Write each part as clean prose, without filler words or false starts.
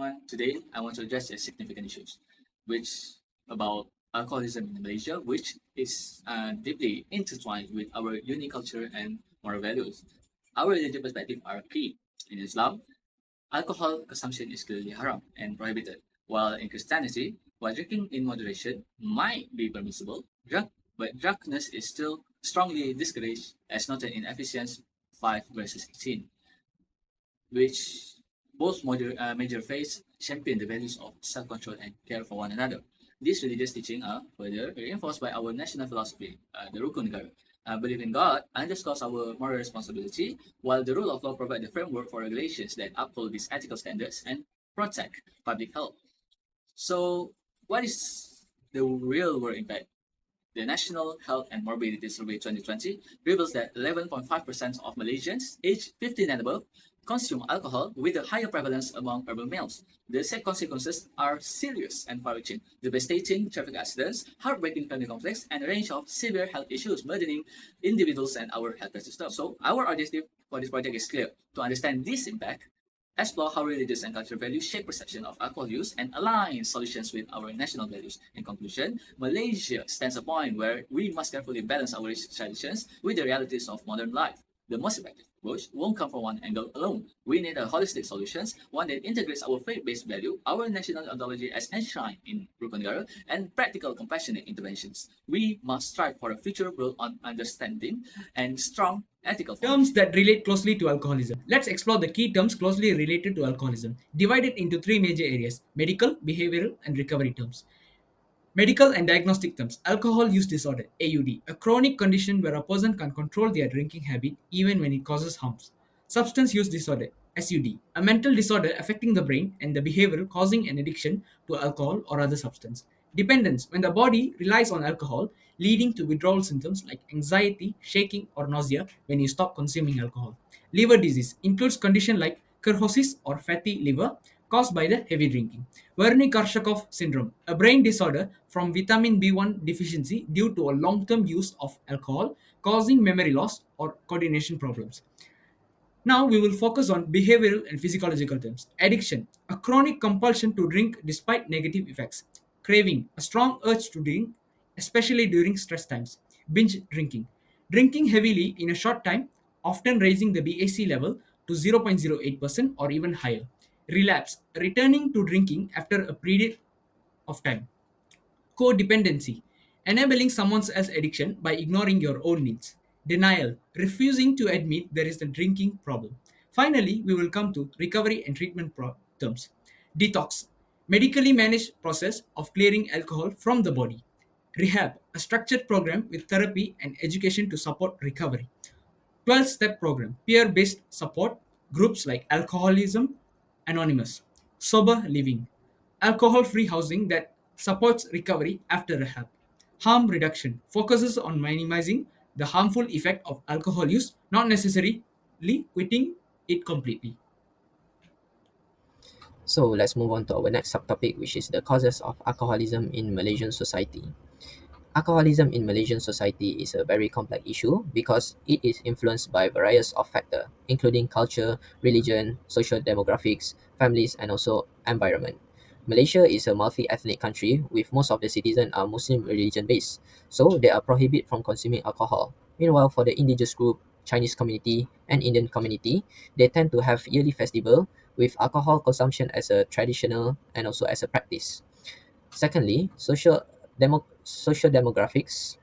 everyone. Today, I want to address a significant issues, which about alcoholism in Malaysia, which is deeply intertwined with our unique culture and moral values. Our religious perspective are key. In Islam, alcohol consumption is clearly haram and prohibited, while in Christianity, while drinking in moderation might be permissible, but drunkenness is still strongly discouraged, as noted in Ephesians 5 verses 18, which both major faiths champion the values of self-control and care for one another. These religious teachings are further reinforced by our national philosophy, the Rukun Negara. Belief in God underscores our moral responsibility, while the rule of law provides the framework for regulations that uphold these ethical standards and protect public health. So, what is the real world impact? The National Health and Morbidity Survey 2020 reveals that 11.5% of Malaysians aged 15 and above consume alcohol, with a higher prevalence among urban males. The said consequences are serious and far-reaching, devastating traffic accidents, heartbreaking family conflicts, and a range of severe health issues burdening individuals and our healthcare system. So, our objective for this project is clear: to understand this impact, explore how religious and cultural values shape perception of alcohol use, and align solutions with our national values. In conclusion, Malaysia stands a point where we must carefully balance our rich traditions with the realities of modern life. The most effective approach won't come from one angle alone. We need a holistic solution, one that integrates our faith-based value, our national ideology as enshrined in Rukun Negara, and practical, compassionate interventions. We must strive for a future built on understanding and strong ethical Terms foundation. that relate closely to alcoholism. Let's explore the key terms closely related to alcoholism, divided into three major areas: medical, behavioral, and recovery terms. Medical and diagnostic terms. Alcohol use disorder, AUD, a chronic condition where a person can control their drinking habit even when it causes harms. Substance use disorder, SUD, a mental disorder affecting the brain and the behavior causing an addiction to alcohol or other substance. Dependence, when the body relies on alcohol, leading to withdrawal symptoms like anxiety, shaking, or nausea when you stop consuming alcohol. Liver disease includes conditions like cirrhosis or fatty liver caused by the heavy drinking. Wernicke-Korsakoff syndrome, a brain disorder from vitamin B1 deficiency due to a long-term use of alcohol, causing memory loss or coordination problems. Now we will focus on behavioral and physiological terms. Addiction, a chronic compulsion to drink despite negative effects. Craving, a strong urge to drink, especially during stress times. Binge drinking, drinking heavily in a short time, often raising the BAC level to 0.08% or even higher. Relapse, returning to drinking after a period of time. Codependency, enabling someone else's addiction by ignoring your own needs. Denial, refusing to admit there is a drinking problem. Finally, we will come to recovery and treatment terms. Detox, medically managed process of clearing alcohol from the body. Rehab, a structured program with therapy and education to support recovery. 12-step program, peer-based support, groups like Alcoholism Anonymous, Sober Living, alcohol-free housing that supports recovery after rehab. Harm reduction focuses on minimizing the harmful effect of alcohol use, not necessarily quitting it completely. So let's move on to our next subtopic, which is the causes of alcoholism in Malaysian society. Alcoholism in Malaysian society is a very complex issue because it is influenced by various of factors, including culture, religion, social demographics, families, and also environment. Malaysia is a multi-ethnic country with most of the citizens are Muslim religion based, so they are prohibited from consuming alcohol. Meanwhile, for the indigenous group, Chinese community, and Indian community, they tend to have yearly festival with alcohol consumption as a traditional and also as a practice. Secondly, social demographics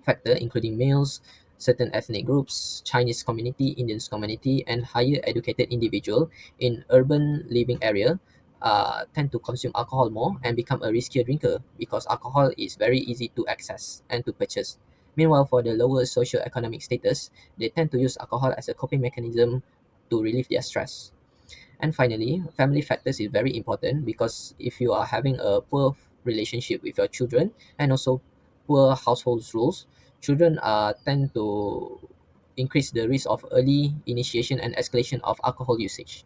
factor including males, certain ethnic groups, Chinese community, Indian community, and higher educated individual in urban living area tend to consume alcohol more and become a riskier drinker because alcohol is very easy to access and to purchase. Meanwhile, for the lower socio-economic status, they tend to use alcohol as a coping mechanism to relieve their stress. And finally, family factors is very important because if you are having a poor relationship with your children and also poor household rules, children tend to increase the risk of early initiation and escalation of alcohol usage.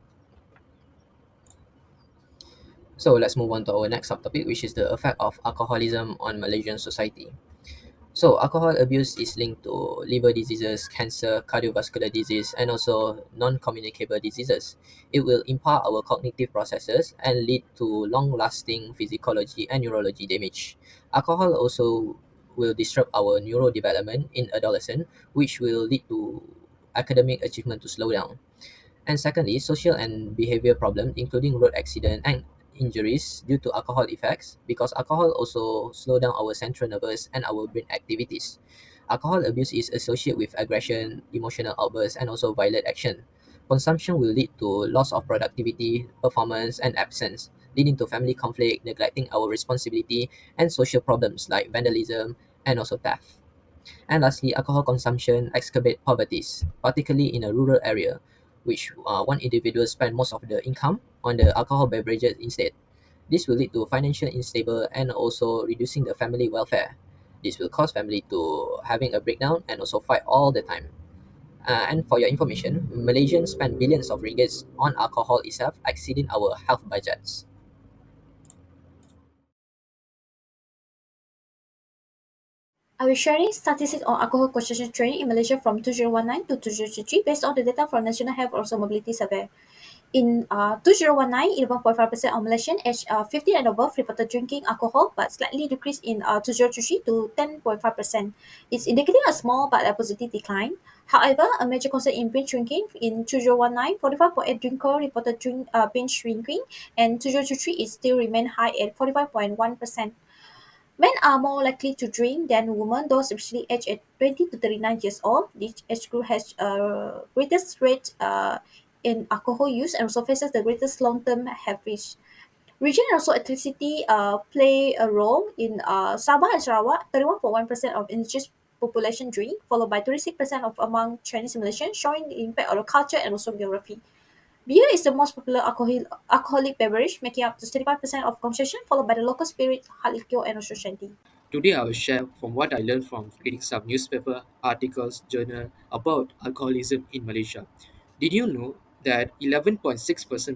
So let's move on to our next subtopic, which is the effect of alcoholism on Malaysian society. So, alcohol abuse is linked to liver diseases, cancer, cardiovascular disease, and also non communicable diseases. It will impair our cognitive processes and lead to long lasting physiology and neurology damage. Alcohol also will disrupt our neurodevelopment in adolescence, which will lead to academic achievement to slow down. And secondly, social and behavior problems, including road accident and injuries due to alcohol effects, because alcohol also slow down our central nervous and our brain activities. Alcohol abuse is associated with aggression, emotional outbursts, and also violent action. Consumption will lead to loss of productivity, performance, and absence, leading to family conflict, neglecting our responsibility, and social problems like vandalism and also theft. And lastly, alcohol consumption exacerbate poverties, particularly in a rural area, which one individual spend most of the income on the alcohol beverages instead. This will lead to financial unstable and also reducing the family welfare. This will cause family to having a breakdown and also fight all the time. And for your information, Malaysians spend billions of ringgits on alcohol itself, exceeding our health budgets. I will sharing statistics on alcohol consumption trend in Malaysia from 2019 to 2023 based on the data from National Health also Mobility Survey. In 2019, 11.5% of Malaysians aged 15 and above reported drinking alcohol, but slightly decreased in 2023 to 10.5%. It's indicating a small but a positive decline. However, a major concern in binge drinking in 2019, 45.8 drinker reported binge drinking, and 2023 it still remain high at 45.1%. Men are more likely to drink than women, those especially aged at 20 to 39 years old. This age group has greatest rate in alcohol use and also faces the greatest long-term health risk. Region and also ethnicity play a role in Sabah and Sarawak. 31.1% of indigenous population drink, followed by 36% of among Chinese Malaysians, showing the impact of the culture and also geography. Beer is the most popular alcoholic beverage, making up to 35% of consumption, followed by the local spirit, hard liquor, and also shandy. Today, I will share from what I learned from reading some newspaper articles, journal about alcoholism in Malaysia. Did you know that 11.6%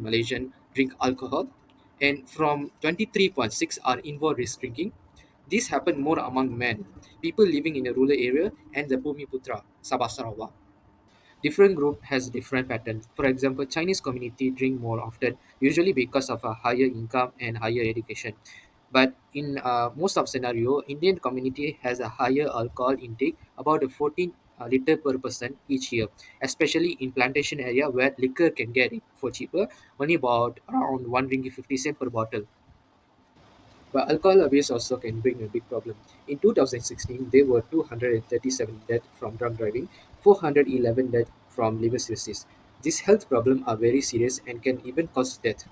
Malaysian drink alcohol, and from 23.6 are involved with drinking? This happened more among men, people living in a rural area, and the Putra, Sabah Sarawak. Different group has different pattern. For example, Chinese community drink more often, usually because of a higher income and higher education. But in most of scenario, Indian community has a higher alcohol intake, about a 14 liter per person each year, especially in plantation area where liquor can get it for cheaper, only about around 1 ringgit 50 cent per bottle. But alcohol abuse also can bring a big problem. In 2016, there were 237 deaths from drunk driving, 411 deaths from liver cirrhosis. These health problems are very serious and can even cause death.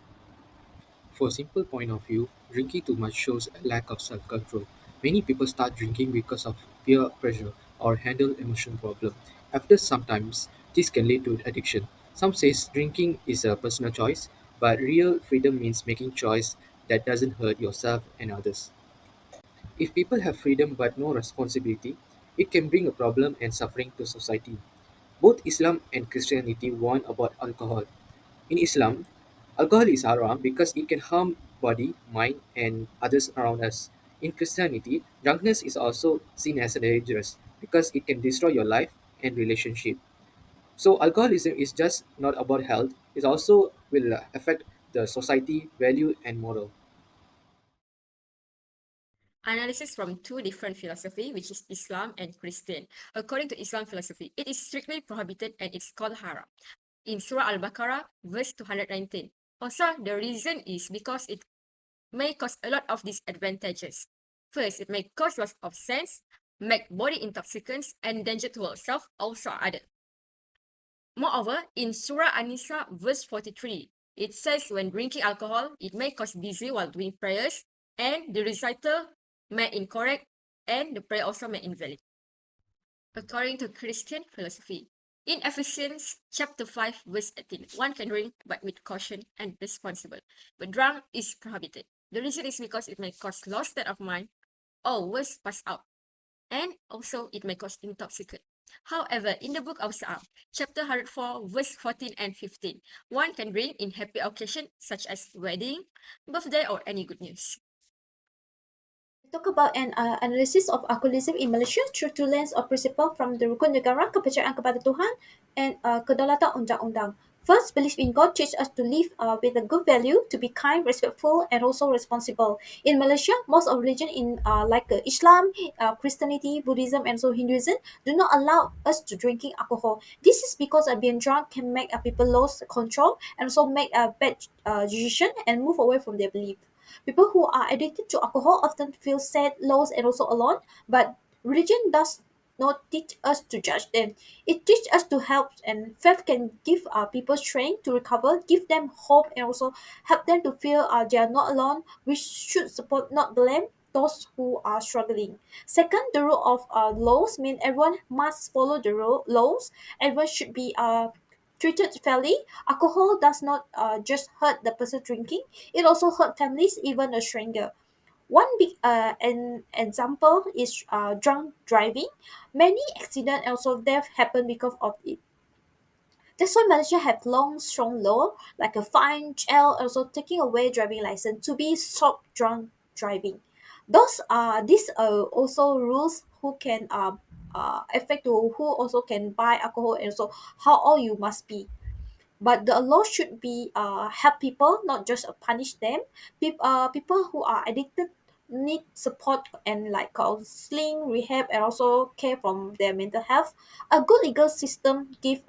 For a simple point of view, drinking too much shows a lack of self-control. Many people start drinking because of peer pressure or handle emotion problem. After sometimes, this can lead to addiction. Some says drinking is a personal choice, but real freedom means making choice that doesn't hurt yourself and others. If people have freedom but no responsibility, it can bring a problem and suffering to society. Both Islam and Christianity warn about alcohol. In Islam, alcohol is haram because it can harm body, mind, and others around us. In Christianity, drunkenness is also seen as dangerous because it can destroy your life and relationship. So alcoholism is just not about health; it also will affect the society, value, and moral. Analysis from two different philosophy, which is Islam and Christian. According to Islam philosophy, it is strictly prohibited and it's called haram. In Surah Al-Baqarah, verse 219. Also, the reason is because it may cause a lot of disadvantages. First, it may cause loss of sense, make body intoxicants, and danger to ourselves, also other. Moreover, in Surah An-Nisa, verse 43, it says when drinking alcohol, it may cause dizzy while doing prayers, and the reciter may incorrect, and the prayer also may invalid. According to Christian philosophy, in Ephesians chapter 5, verse 18, one can drink but with caution and responsible, but drunk is prohibited. The reason is because it may cause lost state of mind, or worse, pass out, and also it may cause intoxicant. However, in the book of Psalm, chapter 104, verse 14 and 15, one can drink in happy occasion such as wedding, birthday, or any good news. Talk about an analysis of alcoholism in Malaysia through two lens of principle from the rukun negara, kepercayaan kepada Tuhan, and kedaulatan undang-undang. First, belief in God teaches us to live with a good value, to be kind, respectful, and also responsible. In Malaysia, most of religion in like Islam, Christianity, Buddhism, and so Hinduism do not allow us to drinking alcohol. This is because being drunk can make people lose control and also make a bad decision and move away from their belief. People who are addicted to alcohol often feel sad, lost, and also alone, but religion does not teach us to judge them. It teaches us to help, and faith can give people strength to recover, give them hope, and also help them to feel they are not alone. We should support, not blame, those who are struggling. Second, the rule of laws mean everyone must follow the laws. Everyone should be treated fairly. Alcohol does not just hurt the person drinking, it also hurt families, even a stranger. One big an example is drunk driving. Many accidents and also death happen because of it. That's why Malaysia have long, strong law like a fine, jail, also taking away driving license to be stop drunk driving. These are also rules who can affect to who also can buy alcohol and so how old you must be. But the law should be help people, not just punish them. People who are addicted need support and like counseling, rehab, and also care from their mental health. A good legal system give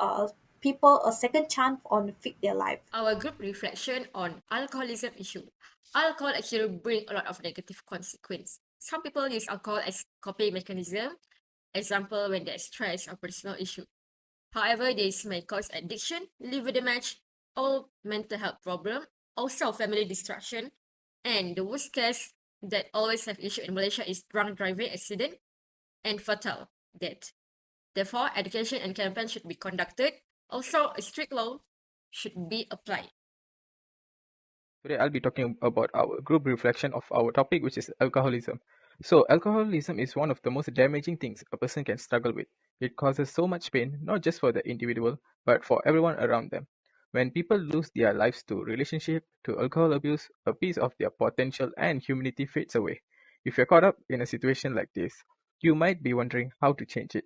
people a second chance on fix their life. Our group reflection on alcoholism issue. Alcohol actually bring a lot of negative consequence. Some people use alcohol as coping mechanism, example when there's stress or personal issue. However, this may cause addiction, liver damage, or mental health problem, also family destruction, and the worst case that always have issue in Malaysia is drunk driving accident and fatal death. Therefore, education and campaign should be conducted. Also, a strict law should be applied. Today, I'll be talking about our group reflection of our topic, which is alcoholism. So, alcoholism is one of the most damaging things a person can struggle with. It causes so much pain, not just for the individual, but for everyone around them. When people lose their lives to relationship, to alcohol abuse, a piece of their potential and humanity fades away. If you're caught up in a situation like this, you might be wondering how to change it.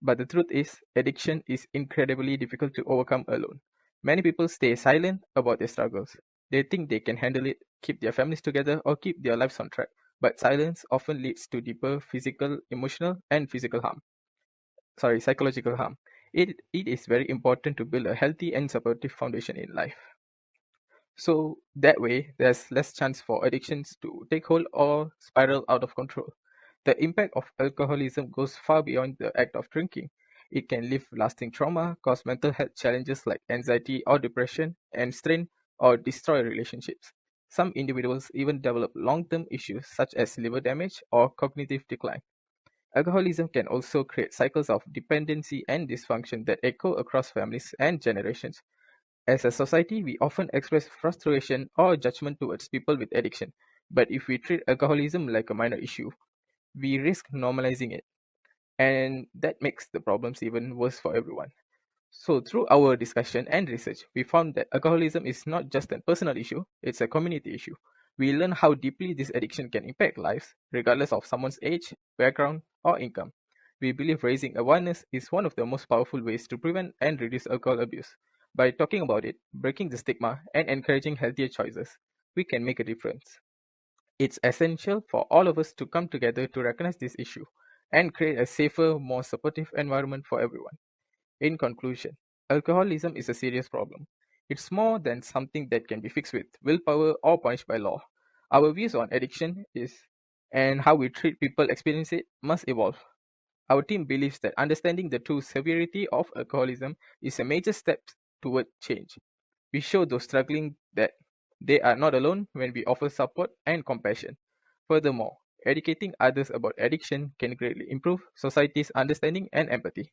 But the truth is, addiction is incredibly difficult to overcome alone. Many people stay silent about their struggles. They think they can handle it, keep their families together, or keep their lives on track. But silence often leads to deeper physical, emotional, and psychological harm. It is very important to build a healthy and supportive foundation in life. So that way, there's less chance for addictions to take hold or spiral out of control. The impact of alcoholism goes far beyond the act of drinking. It can leave lasting trauma, cause mental health challenges like anxiety or depression, and strain or destroy relationships. Some individuals even develop long-term issues such as liver damage or cognitive decline. Alcoholism can also create cycles of dependency and dysfunction that echo across families and generations. As a society, we often express frustration or judgment towards people with addiction, but if we treat alcoholism like a minor issue, we risk normalizing it, and that makes the problems even worse for everyone. So, through our discussion and research, we found that alcoholism is not just a personal issue, it's a community issue. We learn how deeply this addiction can impact lives, regardless of someone's age, background, or income. We believe raising awareness is one of the most powerful ways to prevent and reduce alcohol abuse. By talking about it, breaking the stigma, and encouraging healthier choices, we can make a difference. It's essential for all of us to come together to recognize this issue and create a safer, more supportive environment for everyone. In conclusion, alcoholism is a serious problem. It's more than something that can be fixed with willpower or punished by law. Our views on addiction is and how we treat people experience it must evolve. Our team believes that understanding the true severity of alcoholism is a major step toward change. We show those struggling that they are not alone when we offer support and compassion. Furthermore, educating others about addiction can greatly improve society's understanding and empathy.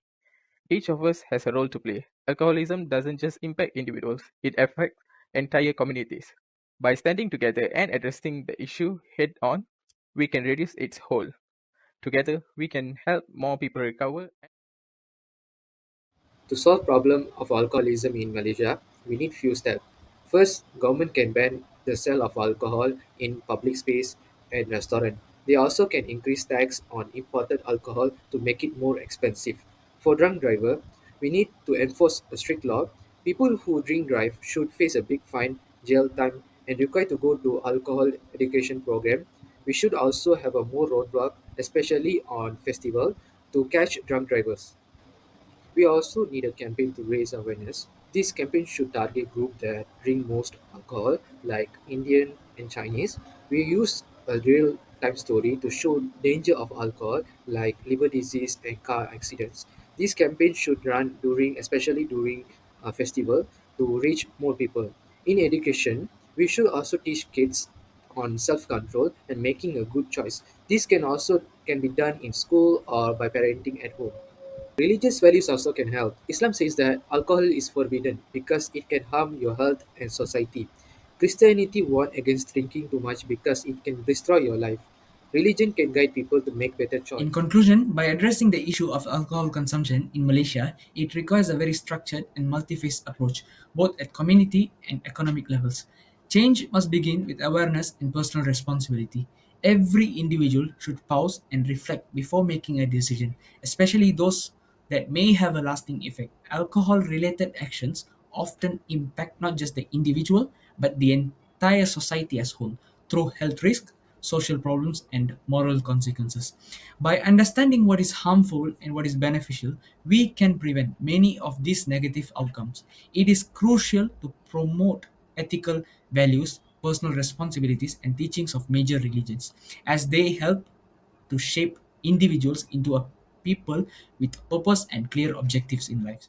Each of us has a role to play. Alcoholism doesn't just impact individuals, it affects entire communities. By standing together and addressing the issue head on, we can reduce its hold. Together, we can help more people recover. To solve problem of alcoholism in Malaysia, we need few steps. First, government can ban the sale of alcohol in public space and restaurant. They also can increase tax on imported alcohol to make it more expensive. For drunk driver, we need to enforce a strict law. People who drink drive should face a big fine, jail time, and required to go to alcohol education program. We should also have a more roadblock, especially on festival, to catch drunk drivers. We also need a campaign to raise awareness. This campaign should target groups that drink most alcohol, like Indian and Chinese. We use a real-time story to show danger of alcohol, like liver disease and car accidents. This campaign should run especially during a festival, to reach more people. In education, we should also teach kids on self-control and making a good choice. This can be done in school or by parenting at home. Religious values also can help. Islam says that alcohol is forbidden because it can harm your health and society. Christianity warns against drinking too much because it can destroy your life. Religion can guide people to make better In choice. conclusion, by addressing the issue of alcohol consumption in Malaysia, it requires a very structured and multi-phase approach, both at community and economic levels. Change must begin with awareness and personal responsibility. Every individual should pause and reflect before making a decision, especially those that may have a lasting effect. Alcohol related actions often impact not just the individual but the entire society as whole through health risks, social problems, and moral consequences. By understanding what is harmful and what is beneficial, we can prevent many of these negative outcomes. It is crucial to promote ethical values, personal responsibilities, and teachings of major religions, as they help to shape individuals into a people with purpose and clear objectives in life.